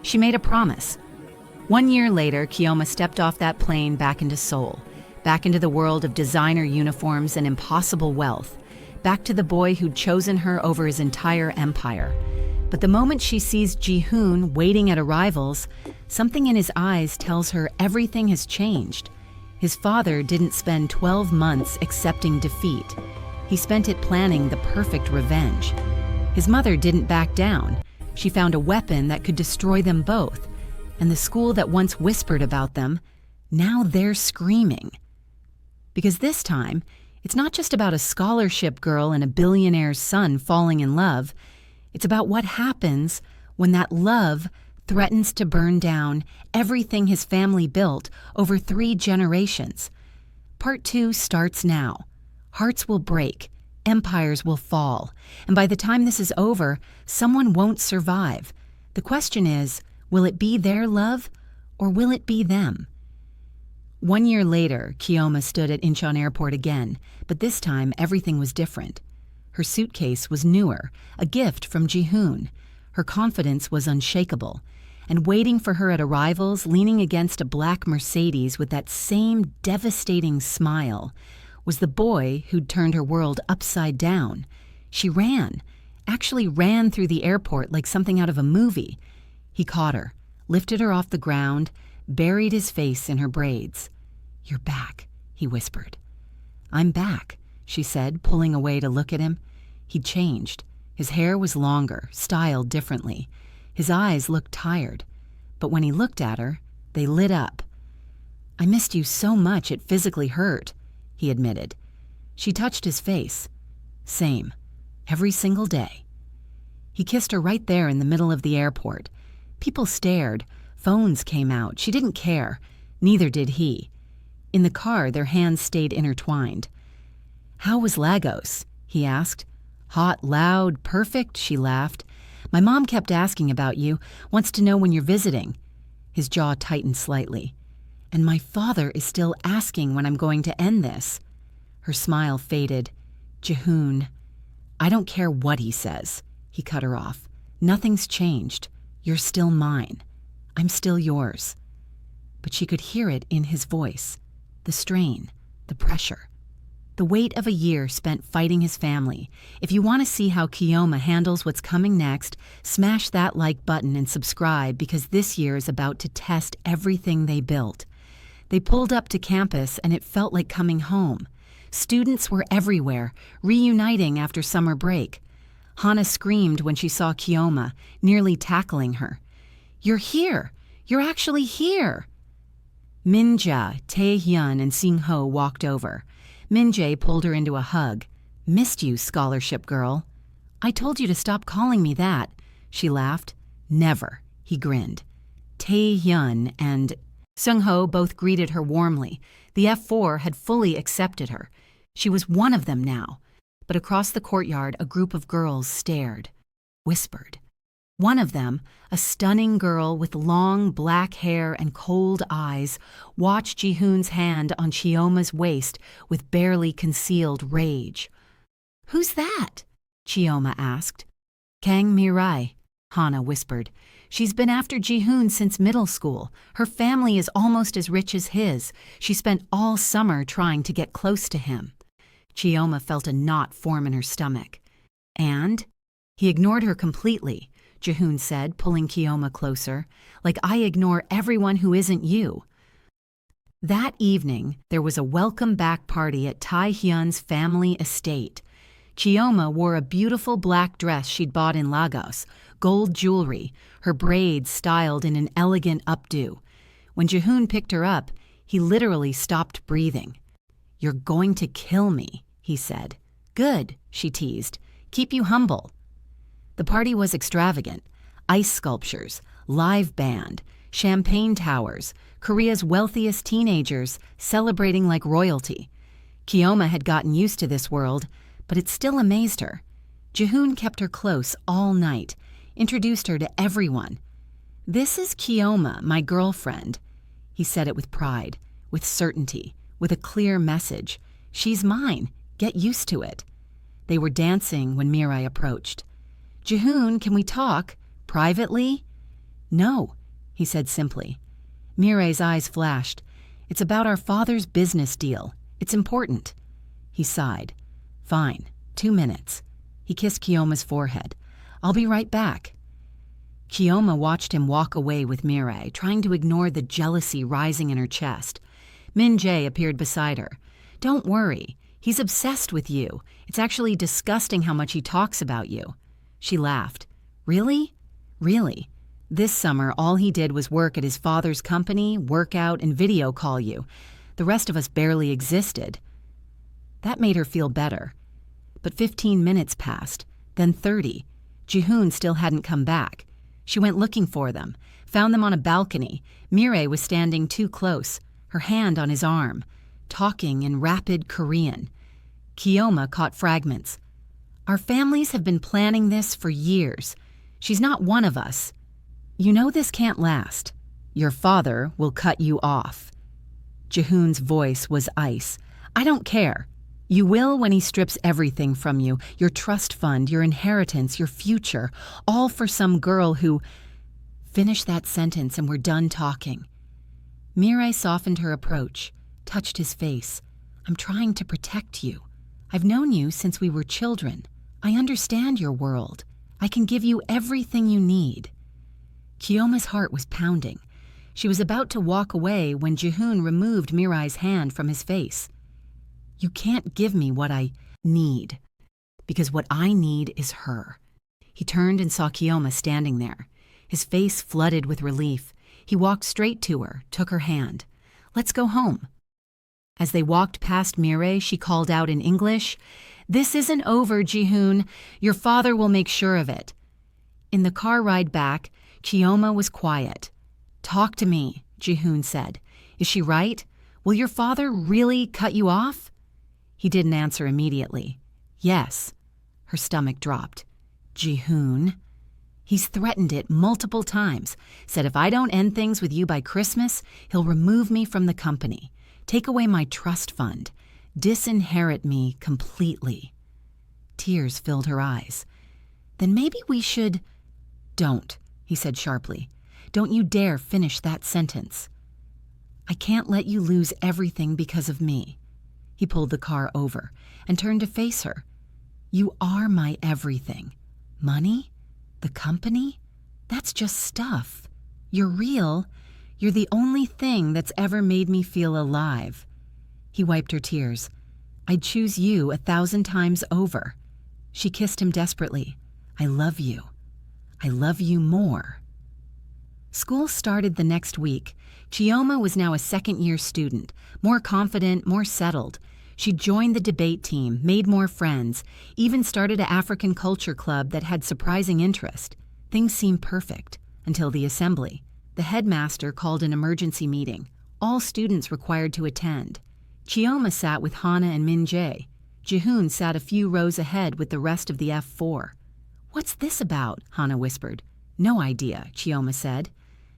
She made a promise. 1 year later, Kdrama stepped off that plane back into Seoul, back into the world of designer uniforms and impossible wealth, back to the boy who'd chosen her over his entire empire. But the moment she sees Ji-hoon waiting at arrivals, something in his eyes tells her everything has changed. His father didn't spend 12 months accepting defeat. He spent it planning the perfect revenge. His mother didn't back down. She found a weapon that could destroy them both. And the school that once whispered about them, now they're screaming. Because this time, it's not just about a scholarship girl and a billionaire's son falling in love. It's about what happens when that love threatens to burn down everything his family built over 3 generations. Part 2 starts now. Hearts will break, empires will fall, and by the time this is over, someone won't survive. The question is, will it be their love, or will it be them? 1 year later, Kdrama stood at Incheon Airport again, but this time everything was different. Her suitcase was newer, a gift from Ji-hoon. Her confidence was unshakable, and waiting for her at arrivals, leaning against a black Mercedes with that same devastating smile, was the boy who'd turned her world upside down. She ran, actually ran through the airport like something out of a movie. He caught her, lifted her off the ground, buried his face in her braids. "You're back," he whispered. "I'm back," she said, pulling away to look at him. He'd changed. His hair was longer, styled differently. His eyes looked tired. But when he looked at her, they lit up. "I missed you so much it physically hurt," he admitted. She touched his face. "Same. Every single day." He kissed her right there in the middle of the airport. People stared. Phones came out. She didn't care. Neither did he. In the car, their hands stayed intertwined. "How was Lagos?" he asked. "Hot, loud, perfect," she laughed. "My mom kept asking about you, wants to know when you're visiting." His jaw tightened slightly. "And my father is still asking when I'm going to end this." Her smile faded. "Ji-hoon." "I don't care what he says," he cut her off. "Nothing's changed. You're still mine. I'm still yours." But she could hear it in his voice. The strain, the pressure. The weight of a year spent fighting his family. If you want to see how Kdrama handles what's coming next, smash that like button and subscribe, because this year is about to test everything they built. They pulled up to campus and it felt like coming home. Students were everywhere, reuniting after summer break. Hana screamed when she saw Kdrama, nearly tackling her. "You're here! You're actually here!" Min-ja, Tae-hyun, and Sing-ho walked over. Min-jae pulled her into a hug. "Missed you, scholarship girl." "I told you to stop calling me that," she laughed. "Never," he grinned. Tae-hyun and Sung-ho both greeted her warmly. The F4 had fully accepted her. She was one of them now. But across the courtyard, a group of girls stared, whispered. One of them, a stunning girl with long black hair and cold eyes, watched Ji-hoon's hand on Kdrama's waist with barely concealed rage. "Who's that?" Kdrama asked. "Kang Mirai," Hana whispered. "She's been after Ji-hoon since middle school. Her family is almost as rich as his. She spent all summer trying to get close to him." Kdrama felt a knot form in her stomach. "And?" "He ignored her completely," Ji-hoon said, pulling Kdrama closer. "Like I ignore everyone who isn't you." That evening, there was a welcome-back party at Tae-hyun's family estate. Kdrama wore a beautiful black dress she'd bought in Lagos, gold jewelry, her braids styled in an elegant updo. When Ji-hoon picked her up, he literally stopped breathing. "You're going to kill me," he said. "Good," she teased. "Keep you humble." The party was extravagant. Ice sculptures, live band, champagne towers, Korea's wealthiest teenagers celebrating like royalty. Kdrama had gotten used to this world, but it still amazed her. Ji-hoon kept her close all night, introduced her to everyone. "This is Kdrama, my girlfriend." He said it with pride, with certainty, with a clear message. "She's mine. Get used to it." They were dancing when Mirai approached. "Ji-hoon, can we talk? Privately?" No, he said simply. Mirai's eyes flashed. It's about our father's business deal. It's important. He sighed. Fine, 2 minutes. He kissed Kiyoma's forehead. I'll be right back. Kiyoma watched him walk away with Mirai, trying to ignore the jealousy rising in her chest. Min-jae appeared beside her. Don't worry. He's obsessed with you. It's actually disgusting how much he talks about you. She laughed. Really? Really? This summer, all he did was work at his father's company, work out, and video call you. The rest of us barely existed. That made her feel better. But 15 minutes passed, then 30. Jihoon still hadn't come back. She went looking for them, found them on a balcony. Mirai was standing too close, her hand on his arm, talking in rapid Korean. Kiyoma caught fragments. Our families have been planning this for years. She's not one of us. You know this can't last. Your father will cut you off. Jihoon's voice was ice. I don't care. You will when he strips everything from you, your trust fund, your inheritance, your future, all for some girl who... Finish that sentence and we're done talking. Mirai softened her approach, touched his face. I'm trying to protect you. I've known you since we were children. I understand your world. I can give you everything you need. Kiyoma's heart was pounding. She was about to walk away when Jihoon removed Mirai's hand from his face. You can't give me what I need, because what I need is her. He turned and saw Kiyoma standing there. His face flooded with relief. He walked straight to her, took her hand. Let's go home. As they walked past Mirai, she called out in English, This isn't over, Jihoon. Your father will make sure of it. In the car ride back, Kiyoma was quiet. Talk to me, Jihoon said. Is she right? Will your father really cut you off? He didn't answer immediately. Yes. Her stomach dropped. Jihoon. He's threatened it multiple times. Said if I don't end things with you by Christmas, he'll remove me from the company. Take away my trust fund. Disinherit me completely. Tears filled her eyes. Then maybe we should... Don't, he said sharply. Don't you dare finish that sentence. I can't let you lose everything because of me. He pulled the car over and turned to face her. You are my everything. Money? The company? That's just stuff. You're real. You're the only thing that's ever made me feel alive. He wiped her tears. I'd choose you 1,000 times over. She kissed him desperately. I love you. I love you more. School started the next week. Kiyoma was now a second-year student, more confident, more settled. She joined the debate team, made more friends, even started an African culture club that had surprising interest. Things seemed perfect until the assembly. The headmaster called an emergency meeting. All students required to attend. Kiyoma sat with Hana and Min-jae. Jihoon sat a few rows ahead with the rest of the F4. What's this about? Hana whispered. No idea, Kiyoma said.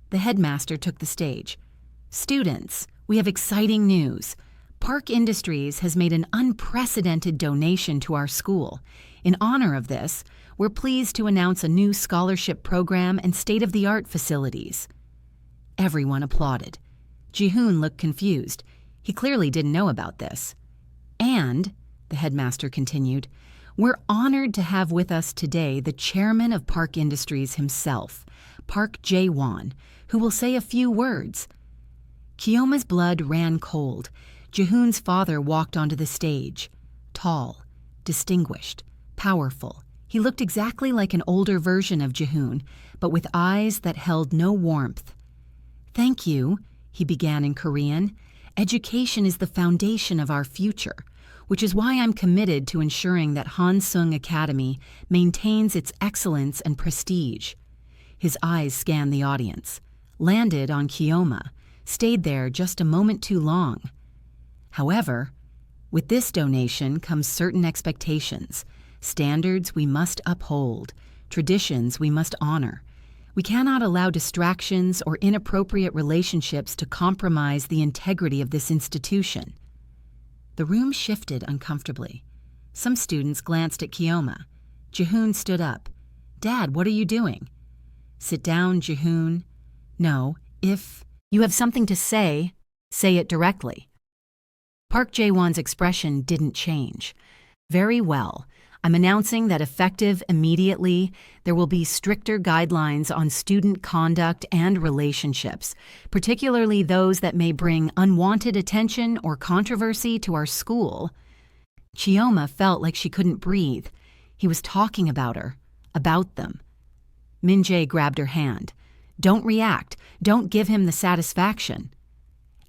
The headmaster took the stage. Students, we have exciting news. Park Industries has made an unprecedented donation to our school. In honor of this, we're pleased to announce a new scholarship program and state-of-the-art facilities. Everyone applauded. Jihoon looked confused. He clearly didn't know about this. And, the headmaster continued, we're honored to have with us today the chairman of Park Industries himself, Park Jae-won, who will say a few words. Kiyoma's blood ran cold. Jihoon's father walked onto the stage. Tall, distinguished, powerful. He looked exactly like an older version of Jihoon, but with eyes that held no warmth. Thank you, he began in Korean. Education is the foundation of our future, which is why I'm committed to ensuring that Hansung Academy maintains its excellence and prestige. His eyes scanned the audience, landed on Kiyoma, stayed there just a moment too long. However, with this donation comes certain expectations, standards we must uphold, traditions we must honor. We cannot allow distractions or inappropriate relationships to compromise the integrity of this institution. The room shifted uncomfortably. Some students glanced at Kiyoma. Jihoon stood up. Dad, what are you doing? Sit down, Jihoon. No, if you have something to say it directly. Park Jae-won's expression didn't change. Very well. I'm announcing that effective immediately, there will be stricter guidelines on student conduct and relationships, particularly those that may bring unwanted attention or controversy to our school. Chioma felt like she couldn't breathe. He was talking about her, about them. Min-jae grabbed her hand. Don't react. Don't give him the satisfaction.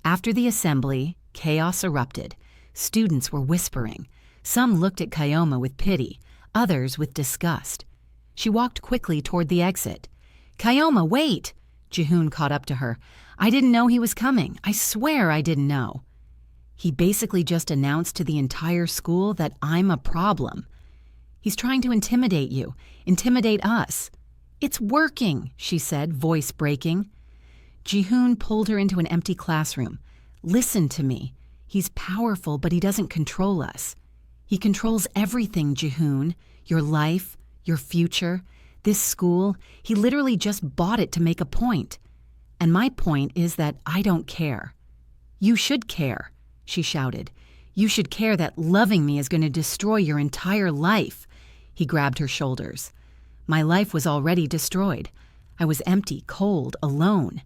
After the assembly, chaos erupted. Students were whispering. Some looked at Chioma with pity, others with disgust. She walked quickly toward the exit. Chioma, wait! Jihoon caught up to her. I didn't know he was coming. I swear I didn't know. He basically just announced to the entire school that I'm a problem. He's trying to intimidate you, intimidate us. It's working, she said, voice breaking. Jihoon pulled her into an empty classroom. Listen to me. He's powerful, but he doesn't control us. He controls everything, Jihoon. Your life, your future, this school. He literally just bought it to make a point. And my point is that I don't care. You should care, she shouted. You should care that loving me is going to destroy your entire life. He grabbed her shoulders. My life was already destroyed. I was empty, cold, alone.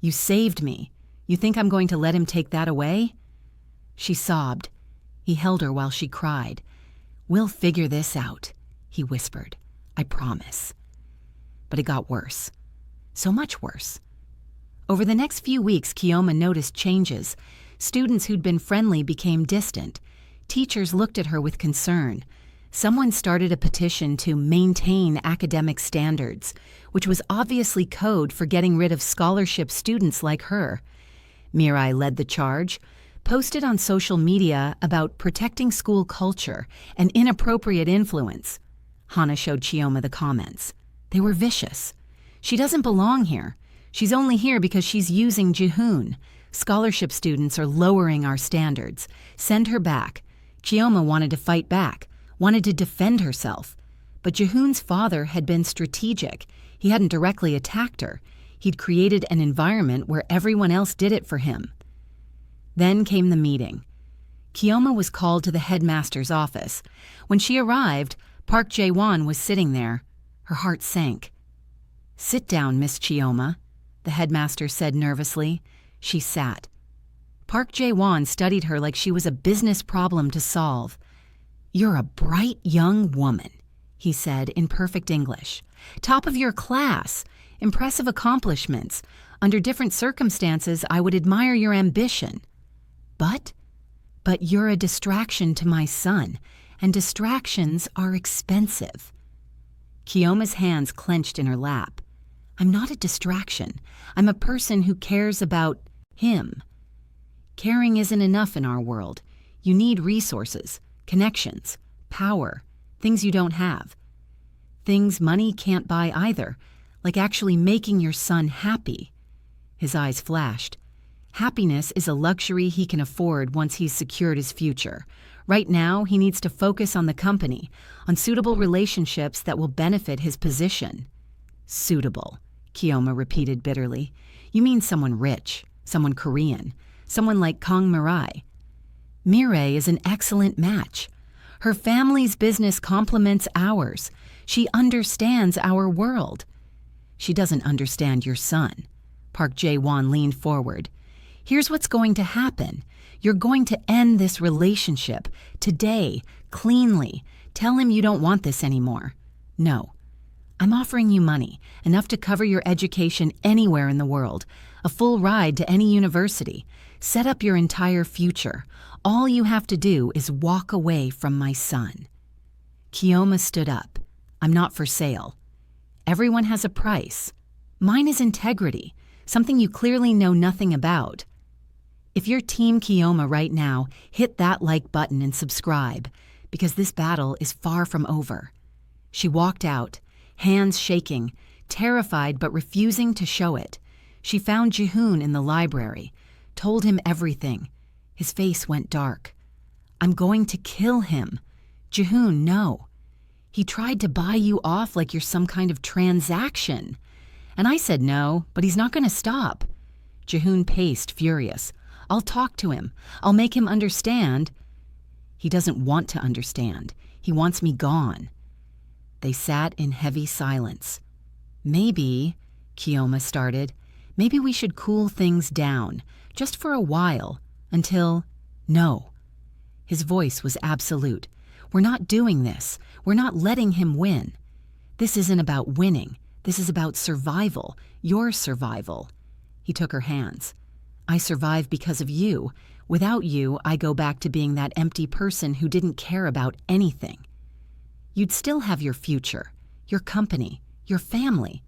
You saved me. You think I'm going to let him take that away? She sobbed. He held her while she cried. We'll figure this out, he whispered. I promise. But it got worse. So much worse. Over the next few weeks, Chioma noticed changes. Students who'd been friendly became distant. Teachers looked at her with concern. Someone started a petition to maintain academic standards, which was obviously code for getting rid of scholarship students like her. Mirai led the charge, posted on social media about protecting school culture and inappropriate influence. Hana showed Chioma the comments. They were vicious. She doesn't belong here. She's only here because she's using Jihoon. Scholarship students are lowering our standards. Send her back. Chioma wanted to fight back, wanted to defend herself. But Jihoon's father had been strategic. He hadn't directly attacked her. He'd created an environment where everyone else did it for him. Then came the meeting. Chioma was called to the headmaster's office. When she arrived, Park Jae-won was sitting there. Her heart sank. Sit down, Miss Chioma, the headmaster said nervously. She sat. Park Jae-won studied her like she was a business problem to solve. You're a bright young woman, he said in perfect English. Top of your class. Impressive accomplishments. Under different circumstances, I would admire your ambition. But you're a distraction to my son, and distractions are expensive. Chioma's hands clenched in her lap. I'm not a distraction. I'm a person who cares about him. Caring isn't enough in our world. You need resources, connections, power, things you don't have. Things money can't buy either, like actually making your son happy. His eyes flashed. Happiness is a luxury he can afford once he's secured his future. Right now, he needs to focus on the company, on suitable relationships that will benefit his position. Suitable, Chioma repeated bitterly. You mean someone rich, someone Korean, someone like Kang Mirai. Mirai is an excellent match. Her family's business complements ours. She understands our world. She doesn't understand your son. Park Jae-won leaned forward. Here's what's going to happen. You're going to end this relationship today, cleanly. Tell him you don't want this anymore. No. I'm offering you money, enough to cover your education anywhere in the world, a full ride to any university. Set up your entire future. All you have to do is walk away from my son. Chioma stood up. I'm not for sale. Everyone has a price. Mine is integrity, something you clearly know nothing about. If you're Team Chioma right now, hit that like button and subscribe, because this battle is far from over. She walked out, hands shaking, terrified but refusing to show it. She found Jihoon in the library, told him everything. His face went dark. I'm going to kill him. Jihoon, no. He tried to buy you off like you're some kind of transaction. And I said no, but he's not going to stop. Jihoon paced, furious. I'll talk to him. I'll make him understand. He doesn't want to understand. He wants me gone. They sat in heavy silence. Maybe, Kdrama started, maybe we should cool things down, just for a while, until... No. His voice was absolute. We're not doing this. We're not letting him win. This isn't about winning. This is about survival, your survival. He took her hands. I survive because of you. Without you, I go back to being that empty person who didn't care about anything. You'd still have your future, your company, your family.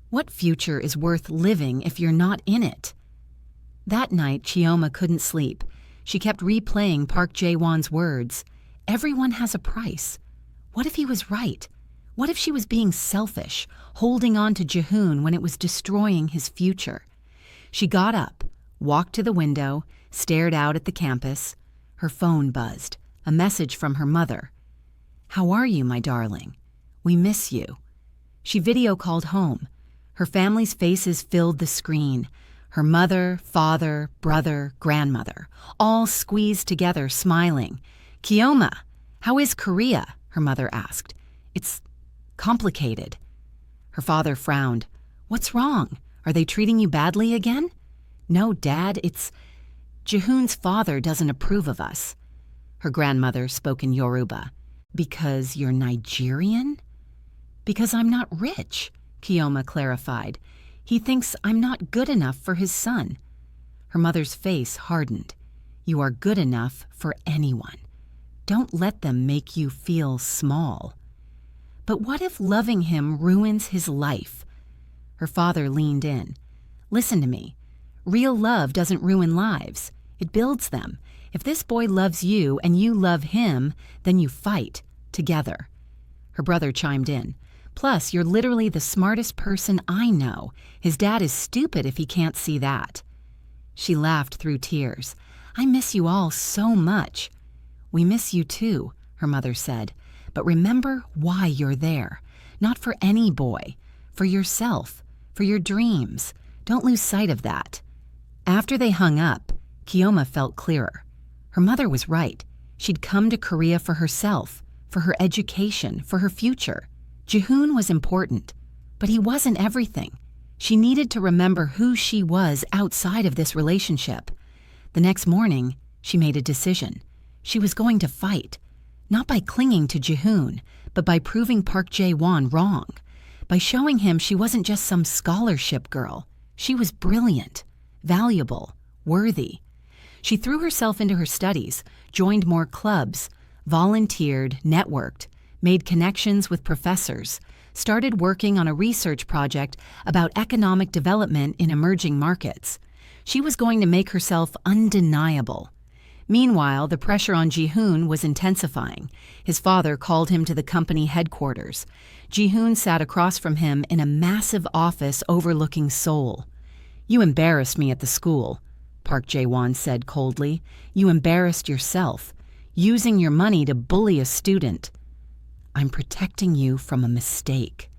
What future is worth living if you're not in it? That night, Kdrama couldn't sleep. She kept replaying Park Jae-won's words. Everyone has a price. What if he was right? What if she was being selfish, holding on to Jihoon when it was destroying his future? She got up, walked to the window, stared out at the campus. Her phone buzzed, a message from her mother. How are you, my darling? We miss you. She video called home. Her family's faces filled the screen. Her mother, father, brother, grandmother, all squeezed together, smiling. Kdrama, how is Korea? Her mother asked. It's complicated. Her father frowned. What's wrong? Are they treating you badly again? No, Dad, it's... Jihoon's father doesn't approve of us. Her grandmother spoke in Yoruba. Because you're Nigerian? Because I'm not rich, Kdrama clarified. He thinks I'm not good enough for his son. Her mother's face hardened. You are good enough for anyone. Don't let them make you feel small. But what if loving him ruins his life? Her father leaned in. Listen to me. Real love doesn't ruin lives. It builds them. If this boy loves you and you love him, then you fight together. Her brother chimed in. Plus, you're literally the smartest person I know. His dad is stupid if he can't see that. She laughed through tears. I miss you all so much. We miss you too, her mother said. But remember why you're there. Not for any boy. For yourself. For your dreams. Don't lose sight of that. After they hung up, Kdrama felt clearer. Her mother was right. She'd come to Korea for herself, for her education, for her future. Jihoon was important, but he wasn't everything. She needed to remember who she was outside of this relationship. The next morning, she made a decision. She was going to fight, not by clinging to Jihoon, but by proving Park Jae-won wrong, by showing him she wasn't just some scholarship girl. She was brilliant, valuable, worthy. She threw herself into her studies, joined more clubs, volunteered, networked, made connections with professors, started working on a research project about economic development in emerging markets. She was going to make herself undeniable. Meanwhile, the pressure on Jihoon was intensifying. His father called him to the company headquarters. Jihoon sat across from him in a massive office overlooking Seoul. You embarrassed me at the school, Park Jae-won said coldly. You embarrassed yourself, using your money to bully a student. I'm protecting you from a mistake.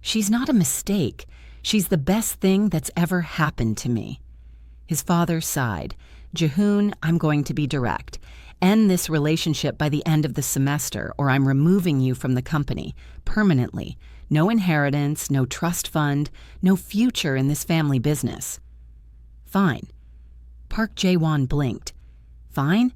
She's not a mistake. She's the best thing that's ever happened to me. His father sighed. Jihoon, I'm going to be direct. End this relationship by the end of the semester, or I'm removing you from the company, permanently. No inheritance, no trust fund, no future in this family business. Fine. Park Jae-won blinked. Fine?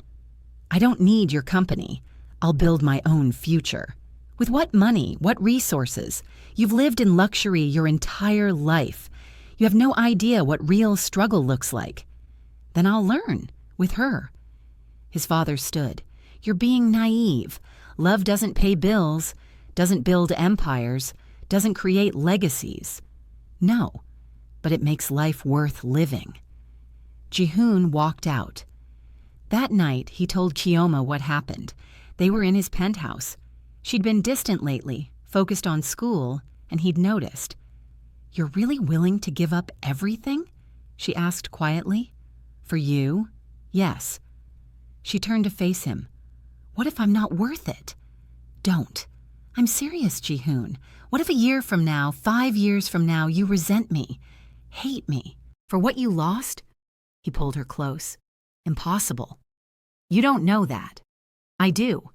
I don't need your company. I'll build my own future. With what money? What resources? You've lived in luxury your entire life. You have no idea what real struggle looks like. Then I'll learn, with her. His father stood. You're being naive. Love doesn't pay bills, doesn't build empires, doesn't create legacies. No, but it makes life worth living. Jihoon walked out. That night, he told Kdrama what happened. They were in his penthouse. She'd been distant lately, focused on school, and he'd noticed. You're really willing to give up everything? She asked quietly. For you? Yes. She turned to face him. What if I'm not worth it? Don't. I'm serious, Ji-hoon. What if a year from now, 5 years from now, you resent me, hate me, for what you lost? He pulled her close. Impossible. You don't know that. I do,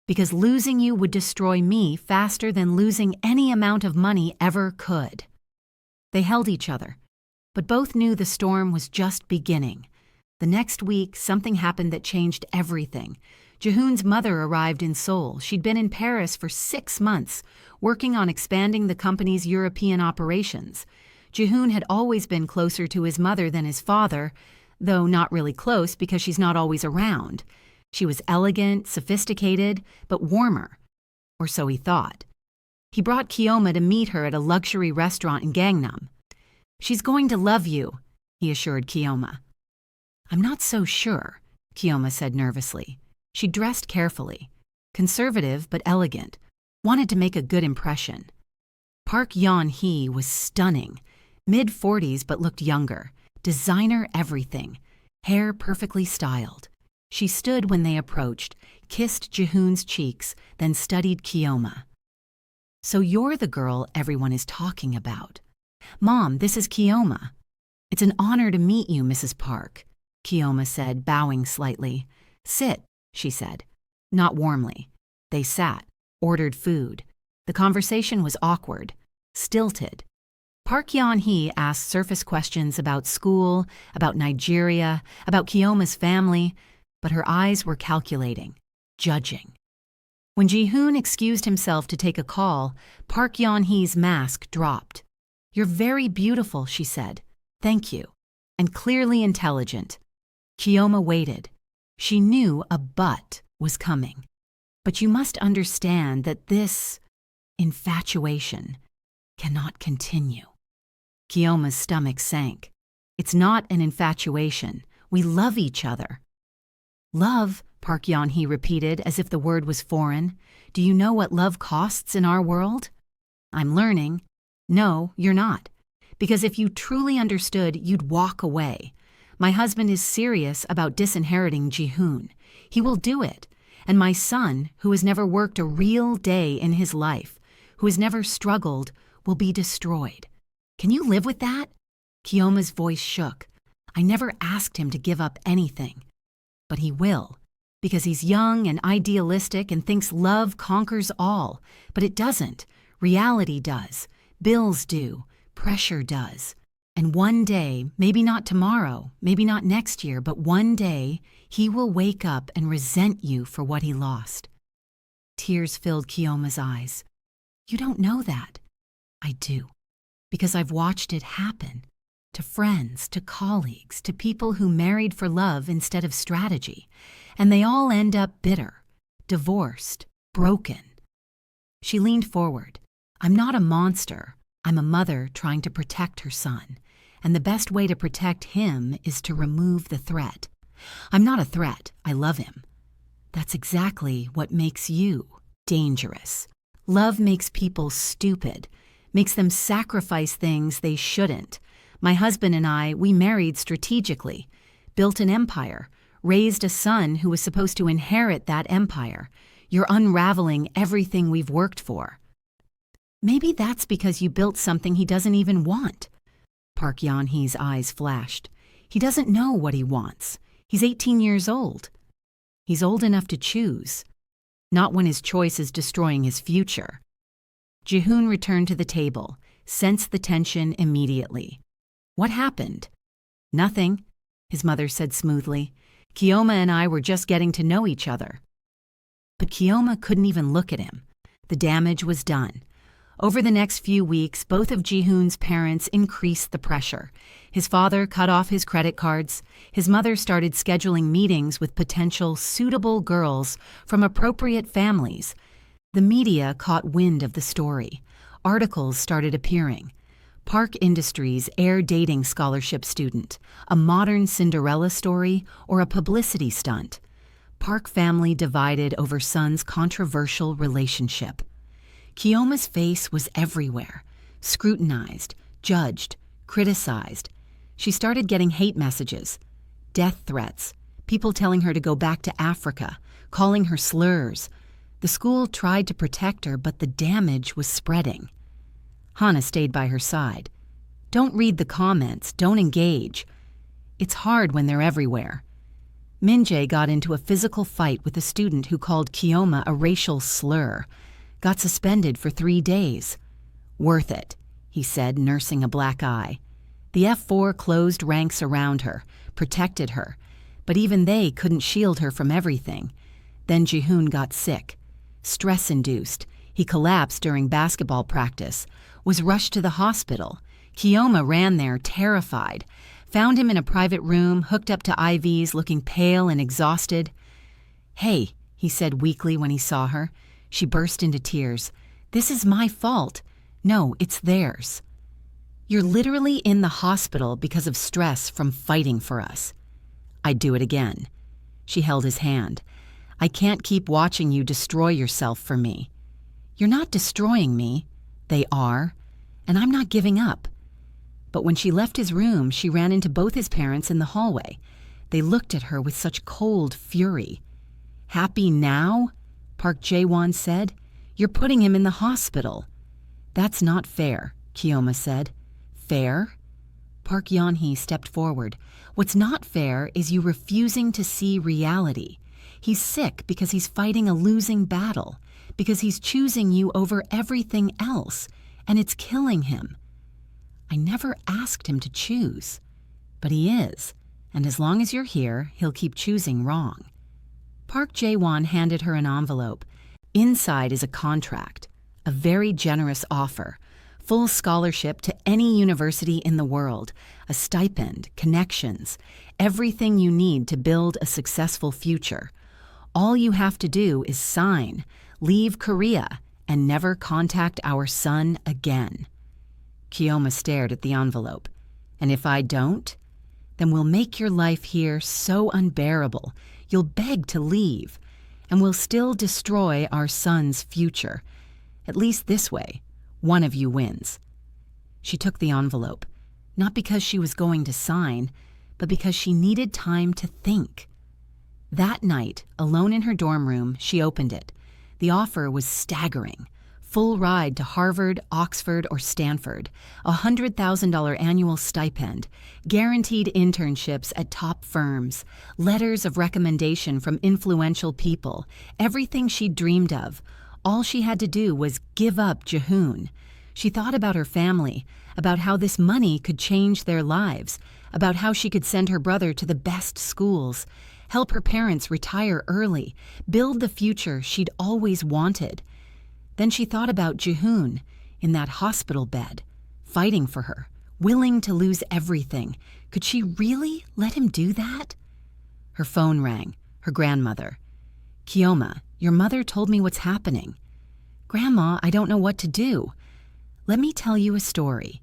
because losing you would destroy me faster than losing any amount of money ever could. They held each other, but both knew the storm was just beginning. The next week, something happened that changed everything. Ji-hoon's mother arrived in Seoul. She'd been in Paris for 6 months, working on expanding the company's European operations. Ji-hoon had always been closer to his mother than his father, though not really close because she's not always around. She was elegant, sophisticated, but warmer, or so he thought. He brought Kdrama to meet her at a luxury restaurant in Gangnam. She's going to love you, he assured Kdrama. I'm not so sure, Kdrama said nervously. She dressed carefully, conservative but elegant, wanted to make a good impression. Park Yeon-hee was stunning, mid-40s but looked younger, designer everything, hair perfectly styled. She stood when they approached, kissed Ji-hoon's cheeks, then studied Kdrama. So you're the girl everyone is talking about. Mom, this is Kdrama. It's an honor to meet you, Mrs. Park, Kdrama said, bowing slightly. Sit, she said, not warmly. They sat, ordered food. The conversation was awkward, stilted. Park Yeon-hee asked surface questions about school, about Nigeria, about Kdrama's family, but her eyes were calculating, judging. When Ji-hoon excused himself to take a call, Park Yeon-hee's mask dropped. You're very beautiful, she said. Thank you. And clearly intelligent. Kdrama waited. She knew a but was coming. But you must understand that this infatuation cannot continue. Kdrama's stomach sank. It's not an infatuation. We love each other. Love, Park Yeon-hee repeated as if the word was foreign. Do you know what love costs in our world? I'm learning. No, you're not. Because if you truly understood, you'd walk away. My husband is serious about disinheriting Ji-hoon. He will do it. And my son, who has never worked a real day in his life, who has never struggled, will be destroyed. Can you live with that? Kdrama's voice shook. I never asked him to give up anything. But he will, because he's young and idealistic and thinks love conquers all. But it doesn't. Reality does. Bills do. Pressure does. And one day, maybe not tomorrow, maybe not next year, but one day, he will wake up and resent you for what he lost. Tears filled Kdrama's eyes. You don't know that. I do. Because I've watched it happen. To friends, to colleagues, to people who married for love instead of strategy. And they all end up bitter, divorced, broken. She leaned forward. I'm not a monster. I'm a mother trying to protect her son. And the best way to protect him is to remove the threat. I'm not a threat. I love him. That's exactly what makes you dangerous. Love makes people stupid, makes them sacrifice things they shouldn't. My husband and I, we married strategically, built an empire, raised a son who was supposed to inherit that empire. You're unraveling everything we've worked for. Maybe that's because you built something he doesn't even want. Park Yeon-hee's eyes flashed. He doesn't know what he wants. He's 18 years old. He's old enough to choose, not when his choice is destroying his future. Ji-hoon returned to the table, sensed the tension immediately. What happened? Nothing, his mother said smoothly. Kdrama and I were just getting to know each other. But Kdrama couldn't even look at him. The damage was done. Over the next few weeks, both of Ji-hoon's parents increased the pressure. His father cut off his credit cards. His mother started scheduling meetings with potential suitable girls from appropriate families. The media caught wind of the story. Articles started appearing. Park Industries Air Dating Scholarship Student, a modern Cinderella story, or a publicity stunt. Park family divided over son's controversial relationship. Kdrama's face was everywhere, scrutinized, judged, criticized. She started getting hate messages, death threats, people telling her to go back to Africa, calling her slurs. The The school tried to protect her, but the damage was spreading. Hana stayed by her side. Don't read the comments, don't engage. It's hard when they're everywhere. Minjae got into a physical fight with a student who called Kiyoma a racial slur. Got suspended for 3 days. Worth it, he said, nursing a black eye. The F4 closed ranks around her, protected her, but even they couldn't shield her from everything. Then Jihoon got sick. Stress-induced. He collapsed during basketball practice, was rushed to the hospital. Kiyoma ran there, terrified. Found him in a private room, hooked up to IVs, looking pale and exhausted. "Hey," he said weakly when he saw her. She burst into tears. "This is my fault. No, it's theirs. You're literally in the hospital because of stress from fighting for us." "I'd do it again." She held his hand. "I can't keep watching you destroy yourself for me." "You're not destroying me." "They are. And I'm not giving up." But when she left his room, she ran into both his parents in the hallway. They looked at her with such cold fury. "Happy now?" Park Jae-won said. "You're putting him in the hospital." "That's not fair," Kiyoma said. "Fair?" Park Yeon-hee stepped forward. "What's not fair is you refusing to see reality. He's sick because he's fighting a losing battle, because he's choosing you over everything else, and it's killing him. I never asked him to choose, but he is, and as long as you're here, he'll keep choosing wrong." Park Jae-won handed her an envelope. Inside is a contract, a very generous offer, full scholarship to any university in the world, a stipend, connections, everything you need to build a successful future. All you have to do is sign, leave Korea, and never contact our son again. Kiyoma stared at the envelope. "And if I don't? Then we'll make your life here so unbearable, you'll beg to leave, and we'll still destroy our son's future. At least this way, one of you wins." She took the envelope, not because she was going to sign, but because she needed time to think. That night, alone in her dorm room, she opened it. The offer was staggering. Full ride to Harvard, Oxford, or Stanford, $100,000 annual stipend, guaranteed internships at top firms, letters of recommendation from influential people, everything she'd dreamed of. All she had to do was give up Jihoon. She thought about her family, about how this money could change their lives, about how she could send her brother to the best schools, help her parents retire early, build the future she'd always wanted. Then she thought about Jihoon in that hospital bed, fighting for her, willing to lose everything. Could she really let him do that? Her phone rang, her grandmother. "Kiyoma, your mother told me what's happening." "Grandma, I don't know what to do." "Let me tell you a story.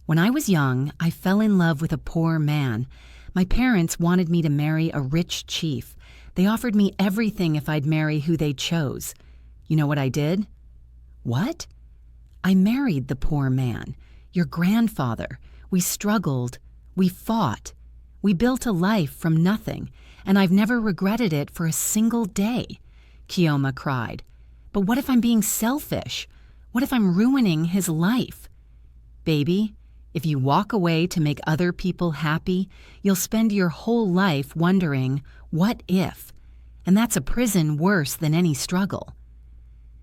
When I was young, I fell in love with a poor man. My parents wanted me to marry a rich chief. They offered me everything if I'd marry who they chose. You know what I did?" "What?" "I married the poor man, your grandfather. We struggled. We fought. We built a life from nothing, and I've never regretted it for a single day," Kiyoma cried. "But what if I'm being selfish? What if I'm ruining his life?" "Baby, if you walk away to make other people happy, you'll spend your whole life wondering, what if? And that's a prison worse than any struggle."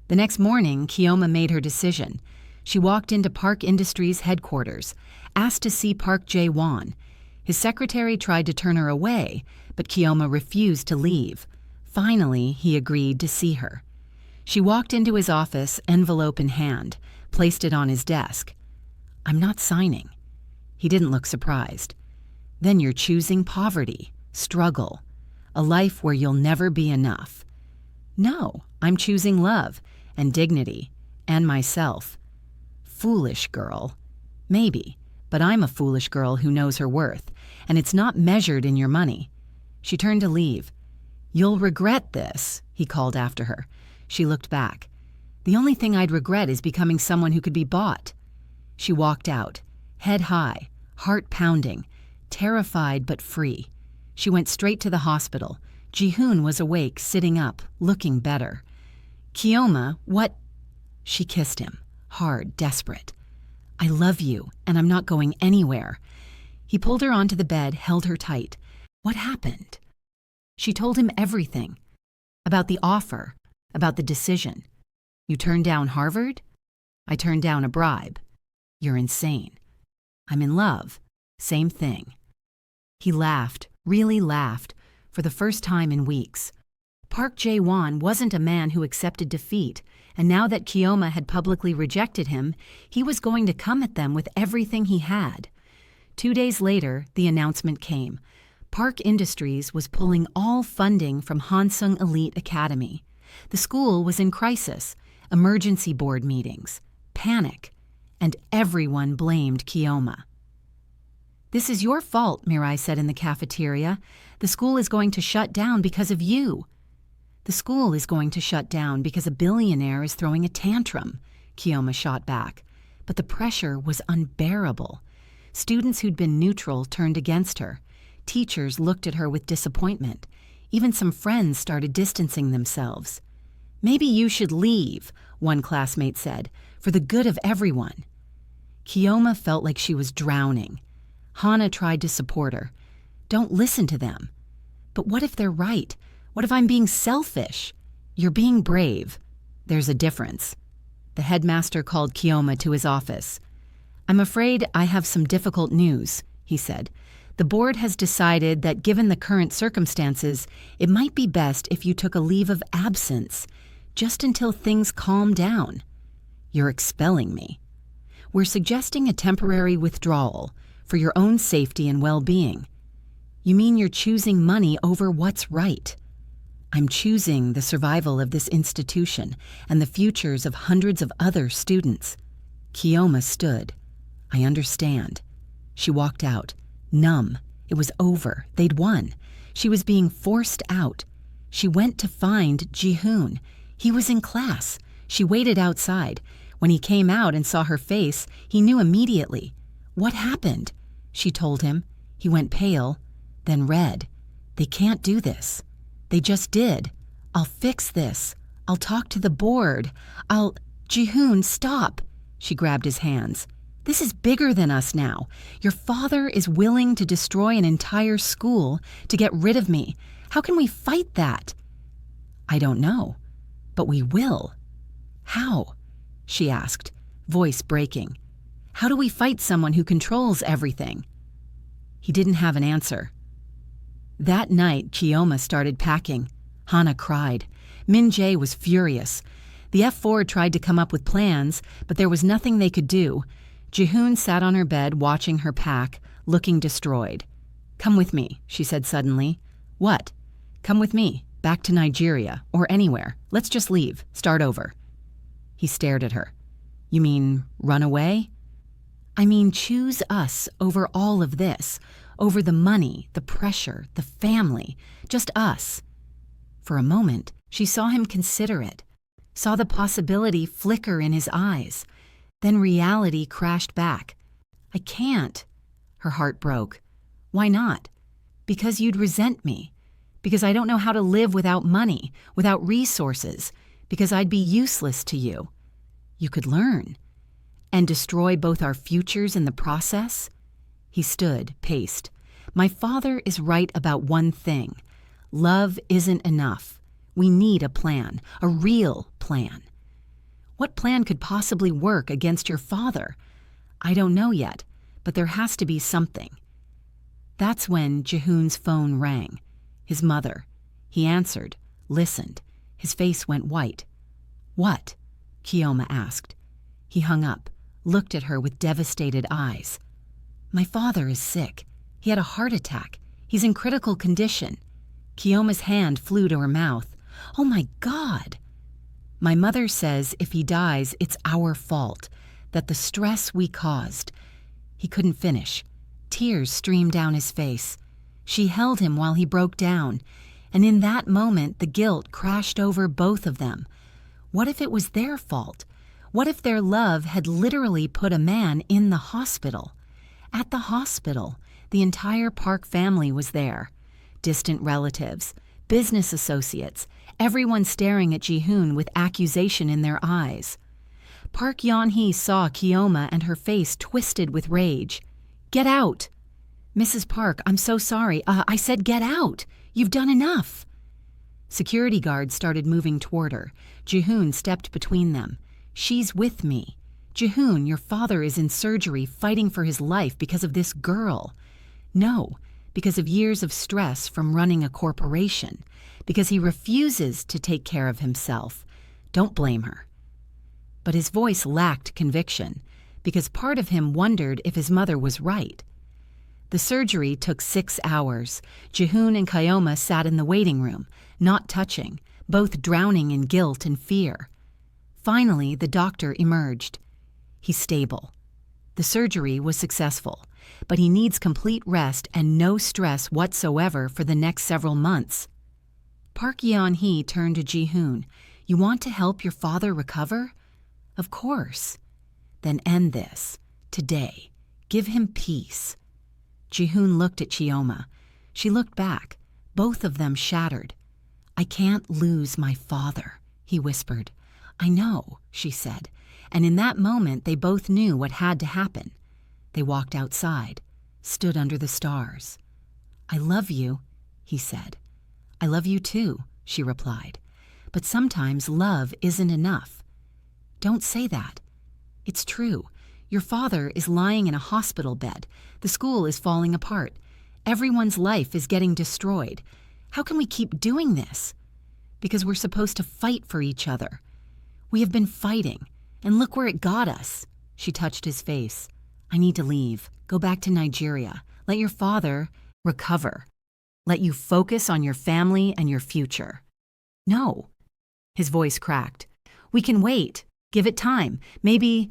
The next morning, Kiyoma made her decision. She walked into Park Industries headquarters, asked to see Park Jae-won. His secretary tried to turn her away, but Kiyoma refused to leave. Finally, he agreed to see her. She walked into his office, envelope in hand, placed it on his desk. "I'm not signing." He didn't look surprised. "Then you're choosing poverty, struggle, a life where you'll never be enough." "No, I'm choosing love and dignity and myself." "Foolish girl." "Maybe, but I'm a foolish girl who knows her worth, and it's not measured in your money." She turned to leave. "You'll regret this," he called after her. She looked back. "The only thing I'd regret is becoming someone who could be bought." She walked out, head high, heart pounding, terrified but free. She went straight to the hospital. Jihoon was awake, sitting up, looking better. Kioma, what? She kissed him, hard, desperate. I love you, and I'm not going anywhere. He pulled her onto the bed, held her tight. What happened? She told him everything. About the offer, about the decision. You turned down Harvard? I turned down a bribe. You're insane. I'm in love. Same thing. He laughed, really laughed, for the first time in weeks. Park Jae-won wasn't a man who accepted defeat, and now that Kioma had publicly rejected him, he was going to come at them with everything he had. 2 days later, the announcement came. Park Industries was pulling all funding from Hansung Elite Academy. The school was in crisis, emergency board meetings, panic, and everyone blamed Kioma. This is your fault, Mirai said in the cafeteria. The school is going to shut down because of you. The school is going to shut down because a billionaire is throwing a tantrum, Kioma shot back. But the pressure was unbearable. Students who'd been neutral turned against her. Teachers looked at her with disappointment. Even some friends started distancing themselves. Maybe you should leave, one classmate said, for the good of everyone. Kioma felt like she was drowning. Hana tried to support her. Don't listen to them. But what if they're right? What if I'm being selfish? You're being brave. There's a difference. The headmaster called Kioma to his office. I'm afraid I have some difficult news, he said. The board has decided that given the current circumstances, it might be best if you took a leave of absence, just until things calm down. You're expelling me. We're suggesting a temporary withdrawal for your own safety and well-being. You mean you're choosing money over what's right? I'm choosing the survival of this institution and the futures of hundreds of other students. Kioma stood. I understand. She walked out, numb. It was over. They'd won. She was being forced out. She went to find Ji-hoon. He was in class. She waited outside. When he came out and saw her face, he knew immediately. What happened? She told him. He went pale, then red. They can't do this. They just did. I'll fix this. I'll talk to the board. Ji-hoon, stop. She grabbed his hands. This is bigger than us now. Your father is willing to destroy an entire school to get rid of me. How can we fight that? I don't know, but we will. How? She asked, voice breaking. How do we fight someone who controls everything? He didn't have an answer. That night, Kioma started packing. Hana cried. Min-jae was furious. The F4 tried to come up with plans, but there was nothing they could do. Ji-hoon sat on her bed watching her pack, looking destroyed. Come with me, she said suddenly. What? Come with me, back to Nigeria, or anywhere. Let's just leave, start over. He stared at her. You mean run away? I mean choose us over all of this, over the money, the pressure, the family, just us. For a moment, she saw him consider it, saw the possibility flicker in his eyes. Then reality crashed back. I can't. Her heart broke. Why not? Because you'd resent me. Because I don't know how to live without money, without resources. Because I'd be useless to you. You could learn. And destroy both our futures in the process? He stood, paced. My father is right about one thing. Love isn't enough. We need a plan, a real plan. What plan could possibly work against your father? I don't know yet, but there has to be something. That's when Ji-hoon's phone rang. His mother. He answered, listened. His face went white. What? Kioma asked. He hung up, looked at her with devastated eyes. My father is sick. He had a heart attack. He's in critical condition. Kioma's hand flew to her mouth. Oh my God! My mother says if he dies, it's our fault, that the stress we caused. He couldn't finish. Tears streamed down his face. She held him while he broke down, and in that moment the guilt crashed over both of them. What if it was their fault? What if their love had literally put a man in the hospital? At the hospital, the entire Park family was there. Distant relatives, business associates, everyone staring at Ji-hoon with accusation in their eyes. Park Yeon-hee saw Kiyoma and her face twisted with rage. "Get out!" "Mrs. Park, I'm so sorry. I said get out! You've done enough!" Security guards started moving toward her. Ji-hoon stepped between them. "She's with me. Ji-hoon, your father is in surgery fighting for his life because of this girl. No, because of years of stress from running a corporation. Because he refuses to take care of himself. Don't blame her." But his voice lacked conviction, because part of him wondered if his mother was right. The surgery took 6 hours. Ji-hoon and Kiyoma sat in the waiting room, not touching, both drowning in guilt and fear. Finally, the doctor emerged. "He's stable. The surgery was successful, but he needs complete rest and no stress whatsoever for the next several months." Park Yeon-hee turned to Ji-hoon. "You want to help your father recover?" "Of course." "Then end this. Today. Give him peace." Ji-hoon looked at Kiyoma. She looked back, both of them shattered. "I can't lose my father," he whispered. "I know," she said, and in that moment they both knew what had to happen. They walked outside, stood under the stars. "I love you," he said. "I love you too," she replied. "But sometimes love isn't enough." "Don't say that." "It's true. Your father is lying in a hospital bed. The school is falling apart. Everyone's life is getting destroyed. How can we keep doing this? Because we're supposed to fight for each other. We have been fighting, and look where it got us." She touched his face. "I need to leave. Go back to Nigeria. Let your father recover. Let you focus on your family and your future." "No." His voice cracked. "We can wait. Give it time. Maybe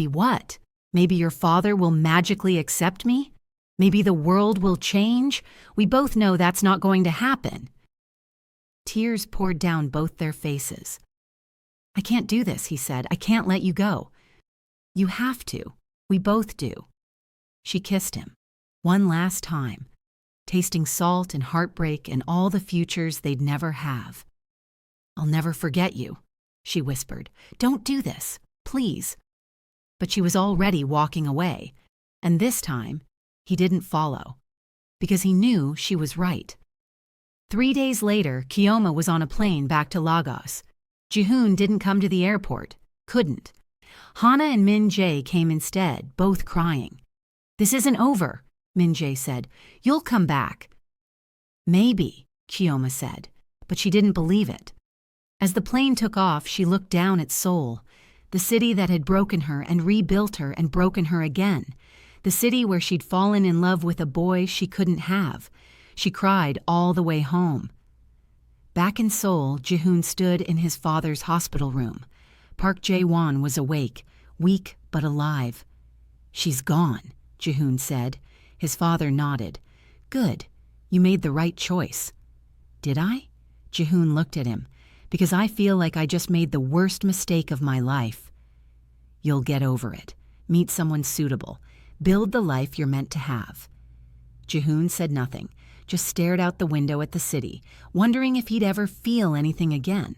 what? Maybe your father will magically accept me? Maybe the world will change? We both know that's not going to happen." Tears poured down both their faces. "I can't do this," he said. "I can't let you go." "You have to. We both do." She kissed him, one last time, tasting salt and heartbreak and all the futures they'd never have. "I'll never forget you," she whispered. "Don't do this, please." But she was already walking away, and this time he didn't follow, because he knew she was right. 3 days later, Kiyoma was on a plane back to Lagos. Ji-hoon didn't come to the airport, couldn't. Hana and Min-jae came instead, both crying. "This isn't over," Min-jae said. "You'll come back." "Maybe," Kiyoma said, but she didn't believe it. As the plane took off, she looked down at Seoul, the city that had broken her and rebuilt her and broken her again, the city where she'd fallen in love with a boy she couldn't have. She cried all the way home. Back in Seoul, Ji-hoon stood in his father's hospital room. Park Jae-won was awake, weak but alive. "She's gone," Ji-hoon said. His father nodded. "Good. You made the right choice." "Did I?" Ji-hoon looked at him. "Because I feel like I just made the worst mistake of my life." "You'll get over it. Meet someone suitable. Build the life you're meant to have." Ji-hoon said nothing, just stared out the window at the city, wondering if he'd ever feel anything again.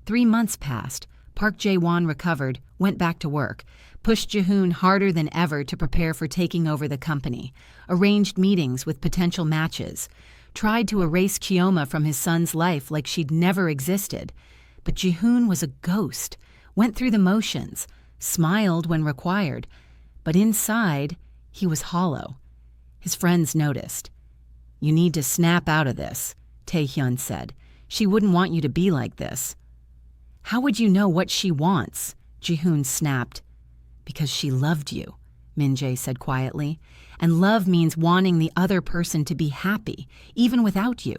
3 months passed. Park Jae-won recovered, went back to work, pushed Ji-hoon harder than ever to prepare for taking over the company, arranged meetings with potential matches, tried to erase Kiyoma from his son's life like she'd never existed. But Ji-hoon was a ghost, went through the motions, smiled when required, but inside, he was hollow. His friends noticed. "You need to snap out of this," Tae-hyun said. "She wouldn't want you to be like this." "How would you know what she wants?" Ji-hoon snapped. "Because she loved you," Min-jae said quietly. "And love means wanting the other person to be happy, even without you."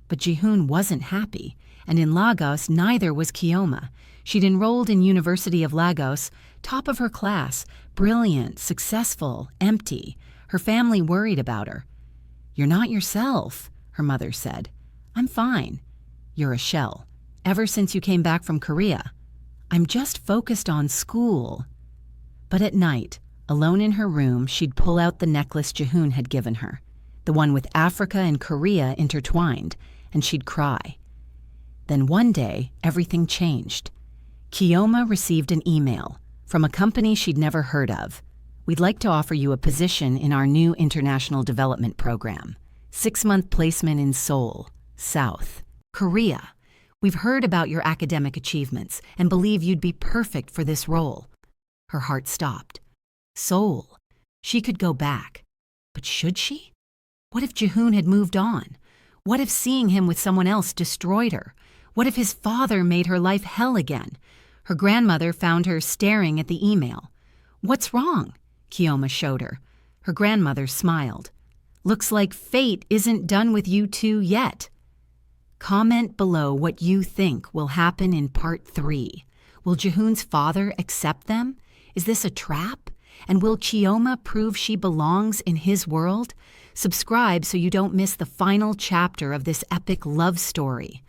But Ji-hoon wasn't happy, and in Lagos neither was Kiyoma. She'd enrolled in University of Lagos, top of her class, brilliant, successful, empty. Her family worried about her. "You're not yourself," her mother said. "I'm fine." "You're a shell. Ever since you came back from Korea." "I'm just focused on school." But at night, alone in her room, she'd pull out the necklace Ji-hoon had given her, the one with Africa and Korea intertwined, and she'd cry. Then one day, everything changed. Kdrama received an email from a company she'd never heard of. We'd like to offer you a position in our new international development program. 6-month placement in Seoul, South Korea. We've heard about your academic achievements and believe you'd be perfect for this role. Her heart stopped. Seoul. She could go back. But should she? What if Jihoon had moved on? What if seeing him with someone else destroyed her? What if his father made her life hell again? Her grandmother found her staring at the email. "What's wrong?" Kdrama showed her. Her grandmother smiled. "Looks like fate isn't done with you two yet." Comment below what you think will happen in part 3. Will Jihoon's father accept them? Is this a trap? And will Kdrama prove she belongs in his world? Subscribe so you don't miss the final chapter of this epic love story.